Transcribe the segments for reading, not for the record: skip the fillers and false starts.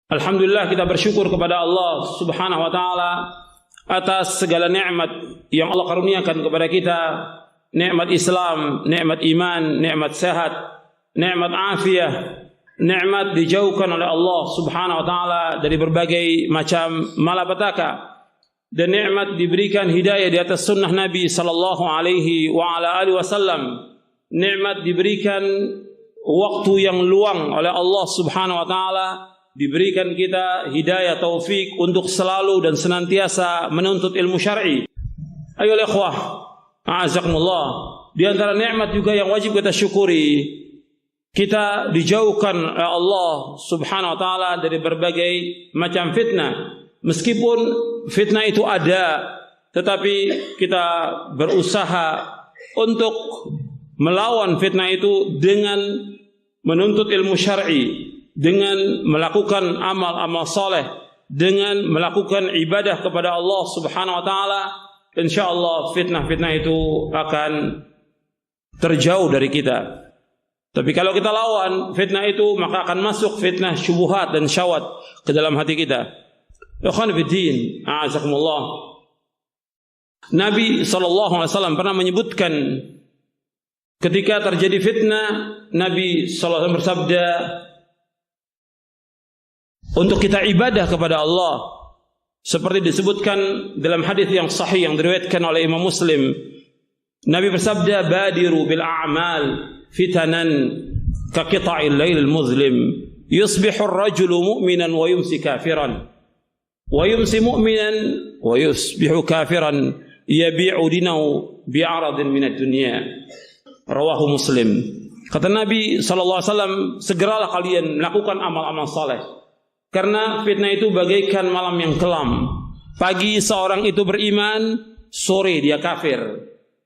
Alhamdulillah, kita bersyukur kepada Allah Subhanahu wa taala atas segala nikmat yang Allah karuniakan kepada kita, nikmat Islam, nikmat iman, nikmat sehat, nikmat afiah, nikmat dijauhkan oleh Allah Subhanahu wa taala dari berbagai macam malapetaka, dan nikmat diberikan hidayah di atas sunnah Nabi sallallahu alaihi wa ala alihi wasallam. Nikmat diberikan waktu yang luang oleh Allah Subhanahu wa taala, diberikan kita hidayah taufik untuk selalu dan senantiasa menuntut ilmu syar'i. Ayolah ikhwah, a'azakumullah, di antara nikmat juga yang wajib kita syukuri, kita dijauhkan oleh Allah Subhanahu wa taala dari berbagai macam fitnah. Meskipun fitnah itu ada, tetapi kita berusaha untuk melawan fitnah itu dengan menuntut ilmu syar'i, dengan melakukan amal-amal saleh, dengan melakukan ibadah kepada Allah Subhanahu wa taala. Insyaallah fitnah-fitnah itu akan terjauh dari kita. Tapi kalau kita lawan fitnah itu, maka akan masuk fitnah syubhat dan syahwat ke dalam hati kita. Ikhwan fiddin, a'azakumullah. Nabi sallallahu alaihi wasallam pernah menyebutkan ketika terjadi fitnah, Nabi sallallahu alaihi wasallam bersabda untuk kita ibadah kepada Allah, seperti disebutkan dalam hadis yang sahih yang diriwayatkan oleh Imam Muslim. Nabi bersabda, "Badiru bil a'mal fitanan ka qita'il lailil muzlim, yusbihu ar-rajulu mu'minan wa yumsi kafiran, wa yumsi mu'minan wa yusbihu kafiran, yabi'u dinahu bi'aradin minad dunya." Rawahu Muslim. Kata Nabi sallallahu alaihi wasallam, segeralah kalian melakukan amal-amal saleh, karena fitnah itu bagaikan malam yang kelam. Pagi seorang itu beriman, sore dia kafir.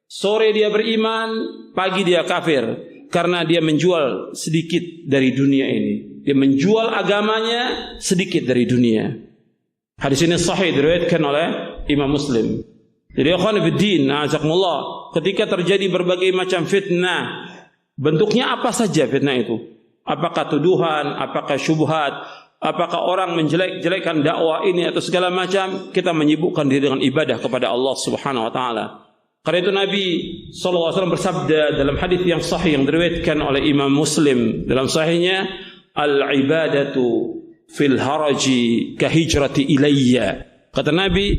Sore dia beriman, pagi dia kafir, karena dia menjual sedikit dari dunia ini. Dia menjual agamanya sedikit dari dunia. Hadis ini sahih diriwayatkan oleh Imam Muslim. Jadi ikhwan fiddin, azakumullah, ketika terjadi berbagai macam fitnah, bentuknya apa saja fitnah itu? Apakah tuduhan, apakah syubhat, apakah orang menjelek-jelekkan dakwah ini atau segala macam, kita menyibukkan diri dengan ibadah kepada Allah Subhanahu wa taala. Karena itu Nabi sallallahu alaihi wasallam bersabda dalam hadis yang sahih yang diriwayatkan oleh Imam Muslim dalam sahihnya, "Al-ibadatu fil haraji ka hijrati ilayya." Kata Nabi,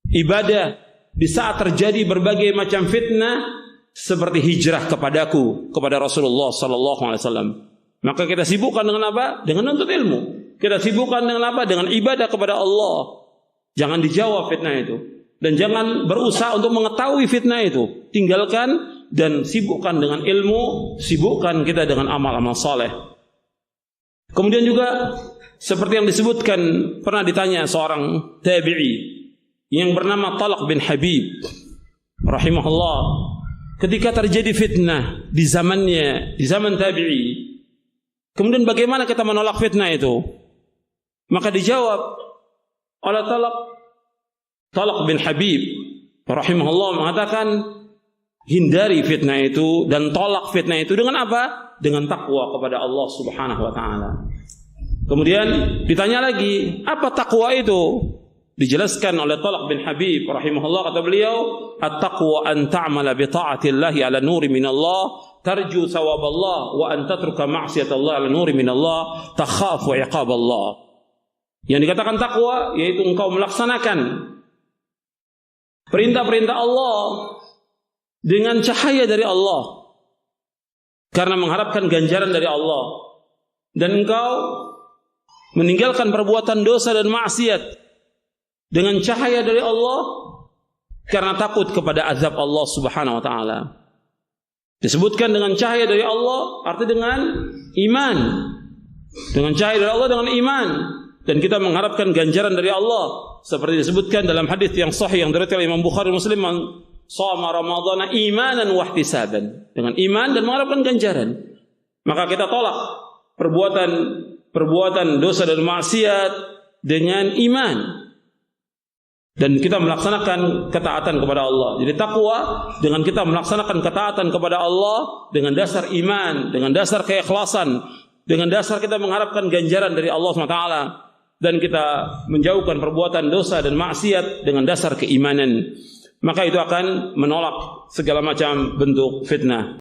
ibadah di saat terjadi berbagai macam fitnah seperti hijrah kepadaku, kepada Rasulullah sallallahu alaihi wasallam. Maka kita sibukkan dengan apa? Dengan menuntut ilmu. Kita sibukkan dengan apa? Dengan ibadah kepada Allah. Jangan dijawab fitnah itu, dan jangan berusaha untuk mengetahui fitnah itu. Tinggalkan dan sibukkan dengan ilmu, sibukkan kita dengan amal-amal saleh. Kemudian juga seperti yang disebutkan, pernah ditanya seorang tabi'i yang bernama Talq bin Habib rahimahullah, ketika terjadi fitnah di zamannya, di zaman tabi'i, kemudian bagaimana kita menolak fitnah itu? Maka dijawab oleh Talq bin Habib rahimahullah, mengatakan, hindari fitnah itu dan tolak fitnah itu dengan apa? Dengan takwa kepada Allah Subhanahu wa taala. Kemudian ditanya lagi, apa takwa itu? Dijelaskan oleh Talq bin Habib rahimahullah, kata beliau, at-taqwa an ta'mala bi ta'atillahi ala nuri minallah, tarju thawaballah, wa an tatruka ma'siyatallah ala nuri minallah, takhafu iqaballah. Yang dikatakan takwa yaitu engkau melaksanakan perintah-perintah Allah dengan cahaya dari Allah karena mengharapkan ganjaran dari Allah, dan engkau meninggalkan perbuatan dosa dan maksiat dengan cahaya dari Allah karena takut kepada azab Allah Subhanahu wa taala. Disebutkan dengan cahaya dari Allah arti dengan iman. Dengan cahaya dari Allah dengan iman, dan kita mengharapkan ganjaran dari Allah seperti disebutkan dalam hadis yang sahih yang diriwayatkan oleh Imam Bukhari Muslim, man shoma ramadhana imanan wa ihtisaban, dengan iman dan mengharapkan ganjaran. Maka kita tolak perbuatan dosa dan maksiat dengan iman, dan kita melaksanakan ketaatan kepada Allah. Jadi takwa dengan kita melaksanakan ketaatan kepada Allah dengan dasar iman, dengan dasar keikhlasan, dengan dasar kita mengharapkan ganjaran dari Allah SWT, dan kita menjauhkan perbuatan dosa dan maksiat dengan dasar keimanan, maka itu akan menolak segala macam bentuk fitnah.